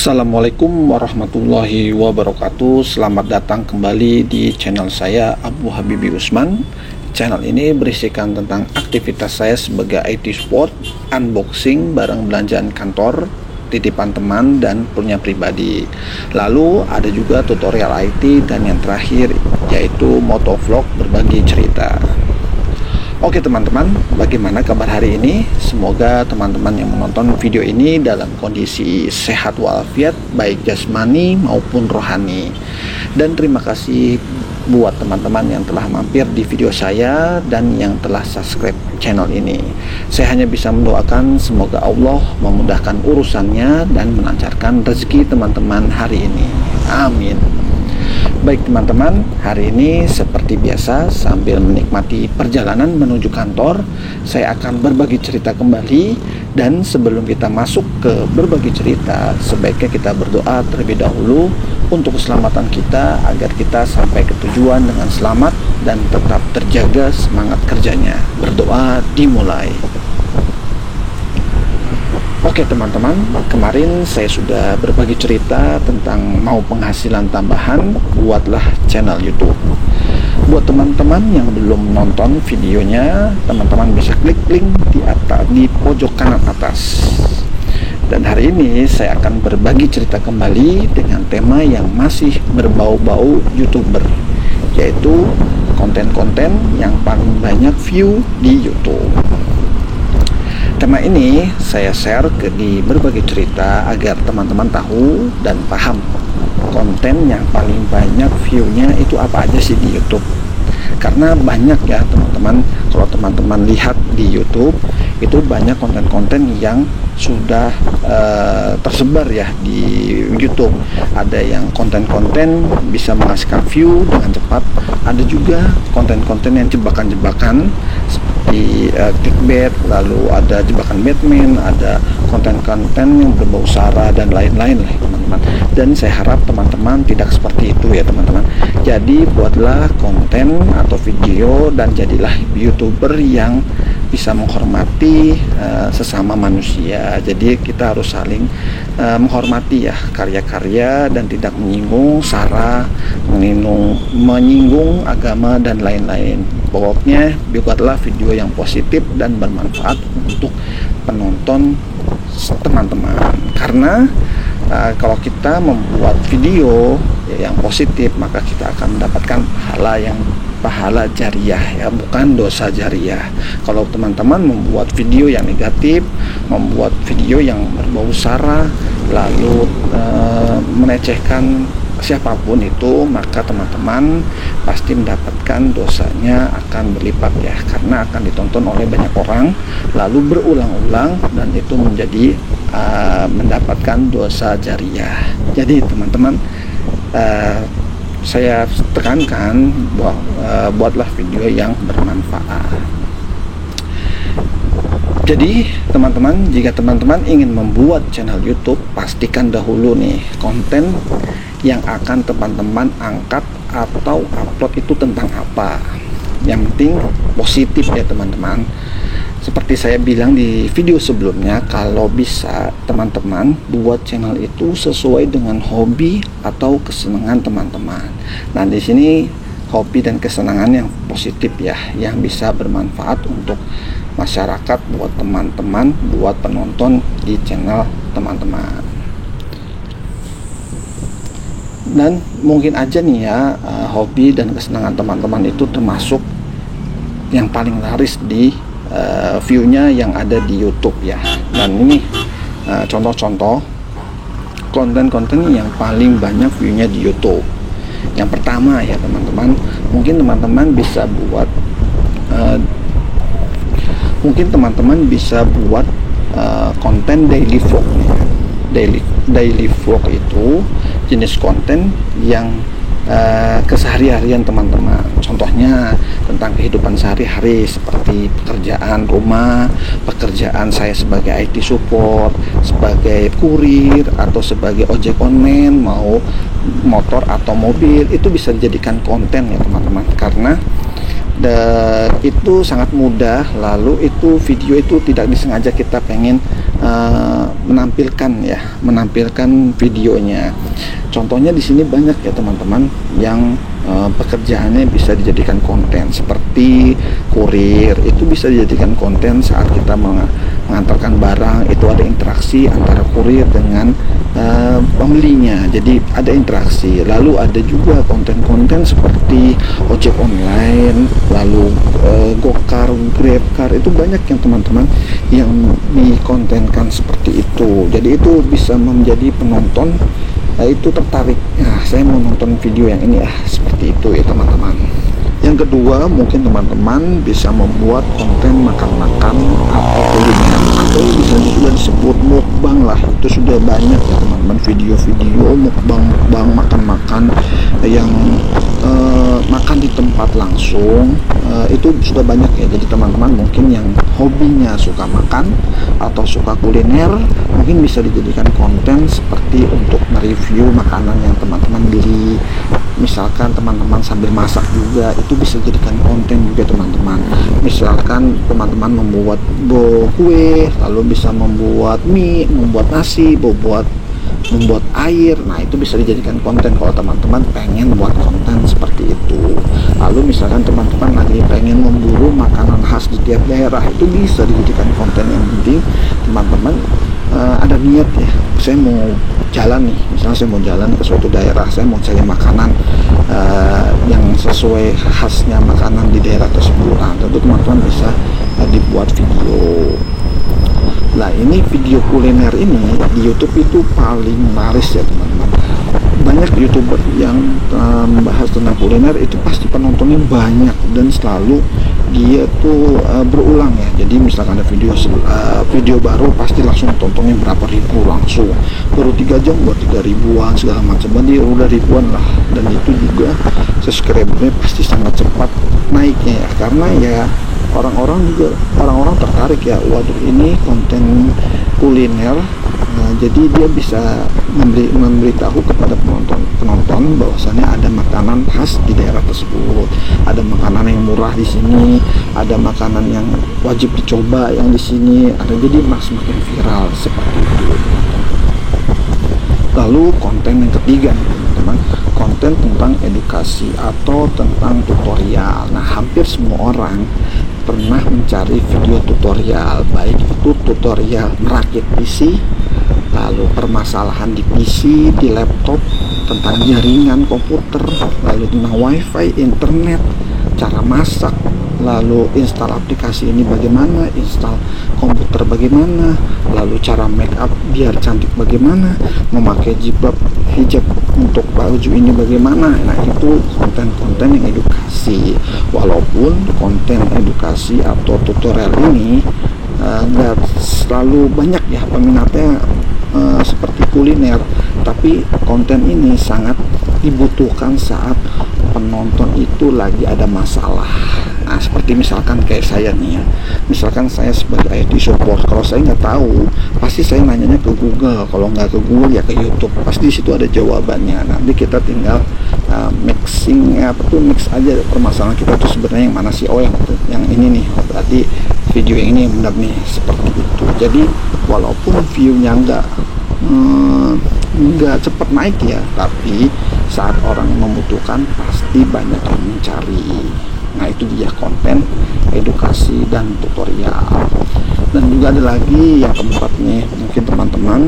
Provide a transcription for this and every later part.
Assalamualaikum warahmatullahi wabarakatuh. Selamat datang kembali di channel saya, Abu Habibi Usman. Channel ini berisikan tentang aktivitas saya sebagai IT support, unboxing barang belanjaan kantor, titipan teman, dan punya pribadi. Lalu ada juga tutorial IT, dan yang terakhir yaitu motovlog berbagi cerita. Oke teman-teman, bagaimana kabar hari ini? Semoga teman-teman yang menonton video ini dalam kondisi sehat walafiat, baik jasmani maupun rohani. Dan terima kasih buat teman-teman yang telah mampir di video saya dan yang telah subscribe channel ini. Saya hanya bisa mendoakan semoga Allah memudahkan urusannya dan melancarkan rezeki teman-teman hari ini. Amin. Baik teman-teman, hari ini seperti biasa sambil menikmati perjalanan menuju kantor, saya akan berbagi cerita kembali. Dan sebelum kita masuk ke berbagi cerita, sebaiknya kita berdoa terlebih dahulu untuk keselamatan kita, agar kita sampai ke tujuan dengan selamat dan tetap terjaga semangat kerjanya. Berdoa dimulai. Oke teman-teman, kemarin saya sudah berbagi cerita tentang mau penghasilan tambahan, buatlah channel YouTube. Buat teman-teman yang belum nonton videonya, teman-teman bisa klik link di atas, di pojok kanan atas. Dan hari ini saya akan berbagi cerita kembali dengan tema yang masih berbau-bau YouTuber, yaitu konten-konten yang paling banyak view di YouTube. Tema ini saya share di berbagai cerita agar teman-teman tahu dan paham konten yang paling banyak view-nya itu apa aja sih di YouTube. Karena banyak ya teman-teman, kalau teman-teman lihat di YouTube itu banyak konten-konten yang sudah tersebar ya di YouTube. Ada yang konten-konten bisa menghasilkan view dengan cepat, ada juga konten-konten yang jebakan-jebakan seperti clickbait, lalu ada jebakan Batman, ada konten-konten yang berbau sara dan lain-lain lah teman-teman. Dan saya harap teman-teman tidak seperti itu ya teman-teman. Jadi buatlah konten atau video dan jadilah YouTuber yang bisa menghormati sesama manusia. Jadi kita harus saling menghormati ya karya-karya dan tidak menyinggung sara, menyinggung agama dan lain-lain. Pokoknya buatlah video yang positif dan bermanfaat untuk penonton teman-teman. Karena kalau kita membuat video yang positif, maka kita akan mendapatkan pahala jariah ya, bukan dosa jariah. Kalau teman-teman membuat video yang negatif, membuat video yang berbau sara, lalu melecehkan siapapun itu, maka teman-teman pasti mendapatkan dosanya akan berlipat ya, karena akan ditonton oleh banyak orang lalu berulang-ulang, dan itu menjadi mendapatkan dosa jariah. Jadi teman-teman, saya tekankan bahwa buatlah video yang bermanfaat. Jadi teman-teman, jika teman-teman ingin membuat channel YouTube, pastikan dahulu nih konten yang akan teman-teman angkat atau upload itu tentang apa. Yang penting positif ya teman-teman. Seperti saya bilang di video sebelumnya, kalau bisa teman-teman buat channel itu sesuai dengan hobi atau kesenangan teman-teman. Nah di sini hobi dan kesenangan yang positif ya, yang bisa bermanfaat untuk masyarakat, buat teman-teman, buat penonton di channel teman-teman. Dan mungkin aja nih ya, hobi dan kesenangan teman-teman itu termasuk yang paling laris di view-nya yang ada di YouTube ya. Dan ini contoh-contoh konten-konten yang paling banyak view-nya di YouTube. Yang pertama ya teman-teman, mungkin teman-teman bisa buat konten daily vlog nih. Daily vlog itu jenis konten yang kesehari-harian teman-teman. Contohnya tentang kehidupan sehari-hari seperti pekerjaan rumah, pekerjaan saya sebagai IT support, sebagai kurir, atau sebagai ojek online, mau motor atau mobil, itu bisa dijadikan konten ya teman-teman. Karena Itu sangat mudah. Lalu itu video itu tidak disengaja kita pengen menampilkan videonya. Contohnya di sini banyak ya teman-teman yang pekerjaannya bisa dijadikan konten, seperti kurir. Itu bisa dijadikan konten saat kita mengantarkan barang, itu ada interaksi antara kurir dengan pembelinya, jadi ada interaksi. Lalu ada juga konten-konten seperti ojek online, lalu Gokar, Grabcar, itu banyak yang teman-teman yang dikontenkan seperti itu. Jadi itu bisa menjadi penonton itu tertarik, nah saya mau nonton video yang ini ya, seperti itu ya teman-teman. Yang kedua, mungkin teman-teman bisa membuat konten makan-makan atau kuliner, atau bisa juga disebut mukbang lah. Itu sudah banyak ya teman-teman, video-video mukbang makan-makan yang makan di tempat langsung. Itu sudah banyak ya. Jadi teman-teman mungkin yang hobinya suka makan atau suka kuliner, mungkin bisa dijadikan konten seperti untuk mereview makanan yang teman-teman beli. Misalkan teman-teman sambil masak juga, itu bisa jadikan konten juga teman-teman. Misalkan teman-teman membuat kue, lalu bisa membuat mie, membuat nasi, membuat air. Nah itu bisa dijadikan konten kalau teman-teman pengen buat konten seperti itu. Lalu misalkan teman-teman lagi pengen memburu makanan khas di tiap daerah, itu bisa dijadikan konten. Yang penting teman-teman ada niat ya, saya mau jalan nih, misalnya saya mau jalan ke suatu daerah, saya mau cari makanan yang sesuai khasnya makanan di daerah tersebut. Nah tentu teman-teman bisa dibuat video. Nah ini video kuliner ini di YouTube itu paling laris ya teman-teman. Banyak YouTuber yang membahas tentang kuliner, itu pasti penontonnya banyak dan selalu dia tuh berulang ya. Jadi misalkan ada video baru, pasti langsung tontonnya berapa ribu langsung. Baru 3 jam buat 3 ribuan segala macam, jadi udah ribuan lah. Dan itu juga subscribernya pasti sangat cepat naiknya ya, karena ya orang-orang tertarik ya, waduh ini konten kuliner. Jadi dia bisa memberitahu kepada penonton bahwasannya ada makanan khas di daerah tersebut, ada makanan yang murah di sini, ada makanan yang wajib dicoba yang di sini ada. Jadi semakin viral seperti itu. Lalu konten yang ketiga nih teman-teman, konten tentang edukasi atau tentang tutorial. Nah hampir semua orang pernah mencari video tutorial, baik itu tutorial merakit PC, lalu permasalahan di PC, di laptop, tentang jaringan komputer, lalu tentang wifi, internet, cara masak, lalu install aplikasi ini bagaimana, install komputer bagaimana, lalu cara make up biar cantik bagaimana, memakai hijab untuk baju ini bagaimana. Nah itu konten-konten yang edukasi. Walaupun konten edukasi atau tutorial ini nggak selalu banyak ya peminatnya seperti kuliner, tapi konten ini sangat dibutuhkan saat penonton itu lagi ada masalah. Nah seperti misalkan kayak saya nih ya, misalkan saya sebagai IT support, kalau saya nggak tahu pasti saya nanyanya ke Google, kalau nggak ke Google ya ke YouTube, pasti di situ ada jawabannya. Nanti kita tinggal mix aja permasalahan kita tuh sebenarnya yang mana sih, oh yang ini nih, berarti video yang ini yang benar nih, seperti itu. Jadi walaupun view-nya nggak cepat naik ya, tapi saat orang membutuhkan pasti banyak yang mencari. Nah itu dia konten edukasi dan tutorial. Dan juga ada lagi yang keempat nih, mungkin teman-teman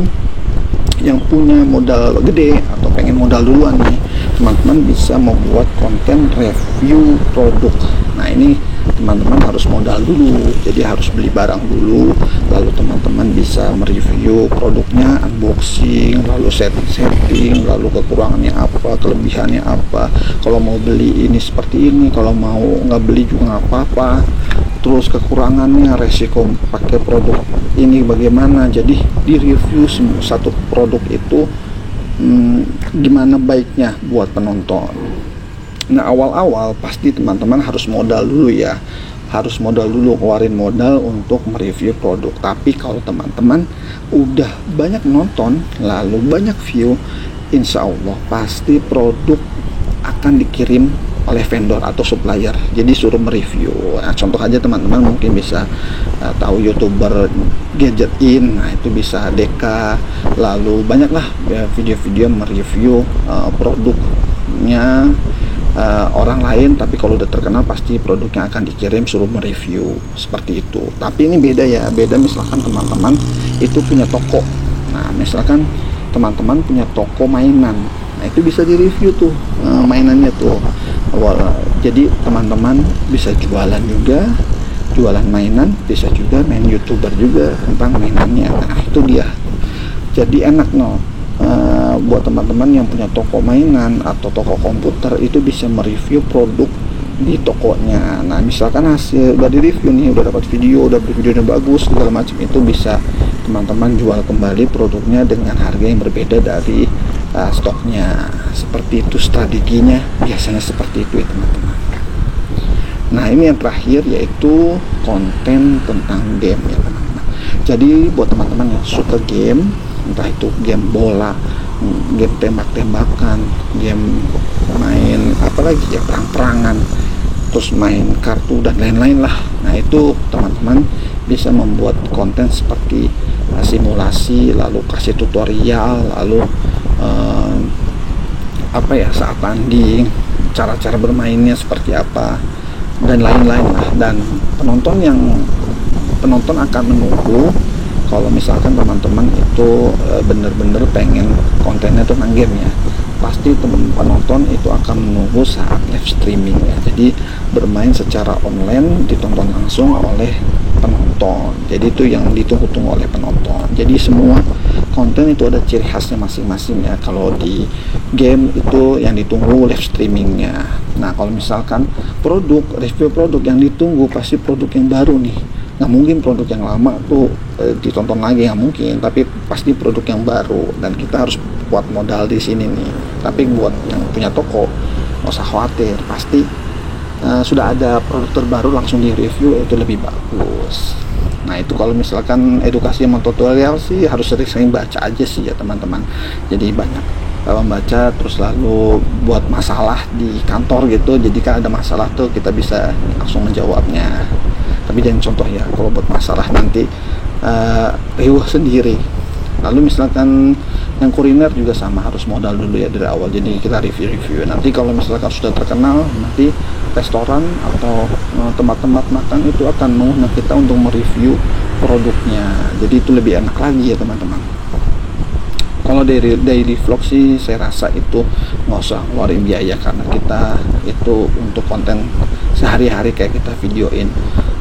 yang punya modal gede atau pengen modal duluan nih, teman-teman bisa membuat konten review produk. Nah ini teman-teman harus modal dulu, jadi harus beli barang dulu, lalu teman-teman bisa mereview produknya, unboxing, lalu setting, lalu kekurangannya apa, kelebihannya apa, kalau mau beli ini seperti ini, kalau mau nggak beli juga nggak apa-apa, terus kekurangannya, resiko pakai produk ini bagaimana. Jadi di review satu produk itu gimana baiknya buat penonton. Nah awal-awal pasti teman-teman harus modal dulu ya, harus modal dulu, keluarin modal untuk mereview produk. Tapi kalau teman-teman udah banyak nonton lalu banyak view, insya Allah pasti produk akan dikirim oleh vendor atau supplier. Jadi suruh mereview. Nah, contoh aja teman-teman mungkin bisa tahu YouTuber Gadget In, nah itu bisa Deka, lalu banyaklah ya, video-video mereview produknya orang lain, tapi kalau udah terkenal pasti produknya akan dikirim suruh mereview seperti itu. Tapi ini beda ya, beda misalkan teman-teman itu punya toko. Nah, misalkan teman-teman punya toko mainan, nah itu bisa direview tuh mainannya tuh. Jadi teman-teman bisa jualan juga, jualan mainan, bisa juga main YouTuber juga tentang mainannya. Nah itu dia, jadi enak buat teman-teman yang punya toko mainan atau toko komputer itu bisa mereview produk di tokonya. Nah misalkan hasil udah direview nih, udah dapat video, udah videonya bagus segala macam, itu bisa teman-teman jual kembali produknya dengan harga yang berbeda dari stoknya. Seperti itu strateginya, biasanya seperti itu ya teman-teman. Nah ini yang terakhir yaitu konten tentang game ya teman-teman. Jadi buat teman-teman yang suka game, entah itu game bola, game tembak-tembakan, game main apalagi ya, perang-perangan, terus main kartu dan lain-lain lah. Nah itu teman-teman bisa membuat konten seperti simulasi, lalu kasih tutorial, lalu saat tanding, cara-cara bermainnya seperti apa dan lain-lain lah. Dan penonton akan menunggu kalau misalkan teman-teman itu bener-bener pengen kontennya tentang game ya, pasti penonton itu akan menunggu saat live streaming ya. Jadi bermain secara online ditonton langsung oleh penonton. Jadi itu yang ditunggu-tunggu oleh penonton. Jadi semua konten itu ada ciri khasnya masing-masing ya. Kalau di game itu yang ditunggu live streamingnya. Nah kalau misalkan review produk yang ditunggu pasti produk yang baru nih. Nggak mungkin produk yang lama tuh ditonton lagi, nggak mungkin. Tapi pasti produk yang baru, dan kita harus buat modal di sini nih. Tapi buat yang punya toko nggak usah khawatir, pasti sudah ada produk terbaru langsung di review, itu lebih bagus. Nah itu kalau misalkan edukasi sama tutorial sih harus sering-sering baca aja sih ya teman-teman. Jadi banyak membaca, terus lalu buat masalah di kantor gitu, jadi kan ada masalah tuh kita bisa langsung menjawabnya. Tapi jangan contoh ya, kalau buat masalah nanti riuh sendiri. Lalu misalkan yang kuliner juga sama, harus modal dulu ya dari awal. Jadi kita review. Nanti kalau misalkan sudah terkenal, nanti restoran atau tempat-tempat makan itu akan mengundang kita untuk mereview produknya. Jadi itu lebih enak lagi ya teman-teman. Kalau daily vlog sih saya rasa itu nggak usah ngeluarin biaya, karena kita itu untuk konten sehari-hari kayak kita videoin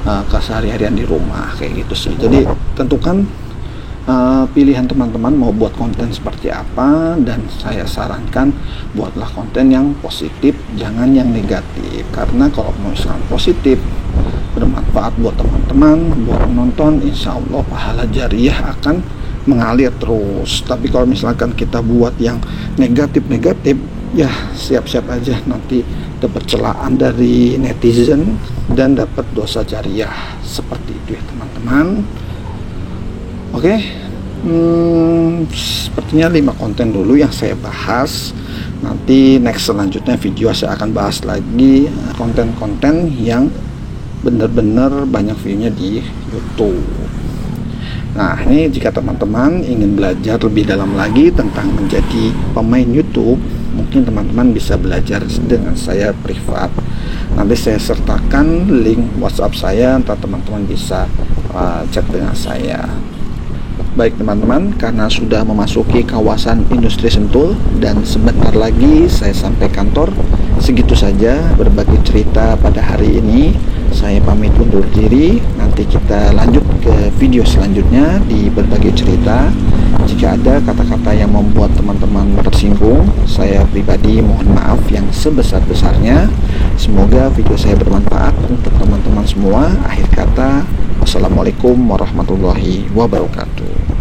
kesehari-harian di rumah kayak gitu sih. Jadi tentukan pilihan teman-teman mau buat konten seperti apa, dan saya sarankan buatlah konten yang positif, jangan yang negatif. Karena kalau misalkan positif bermanfaat buat teman-teman, buat penonton, insya Allah pahala jariah akan mengalir terus. Tapi kalau misalkan kita buat yang negatif-negatif, ya siap-siap aja nanti dapat celaan dari netizen dan dapat dosa jariah. Seperti itu ya teman-teman. Oke, sepertinya 5 konten dulu yang saya bahas. Nanti next selanjutnya video saya akan bahas lagi konten-konten yang benar-benar banyak view-nya di YouTube. Nah ini jika teman-teman ingin belajar lebih dalam lagi tentang menjadi pemain YouTube, mungkin teman-teman bisa belajar dengan saya privat. Nanti saya sertakan link WhatsApp saya, entah teman-teman bisa chat dengan saya. Baik teman-teman, karena sudah memasuki kawasan industri Sentul dan sebentar lagi saya sampai kantor, segitu saja berbagi cerita pada hari ini. Saya pamit undur diri, nanti kita lanjut ke video selanjutnya di berbagi cerita. Jika ada kata-kata yang membuat teman-teman tersinggung, saya pribadi mohon maaf yang sebesar-besarnya. Semoga video saya bermanfaat untuk teman-teman semua. Akhir kata, wassalamualaikum warahmatullahi wabarakatuh.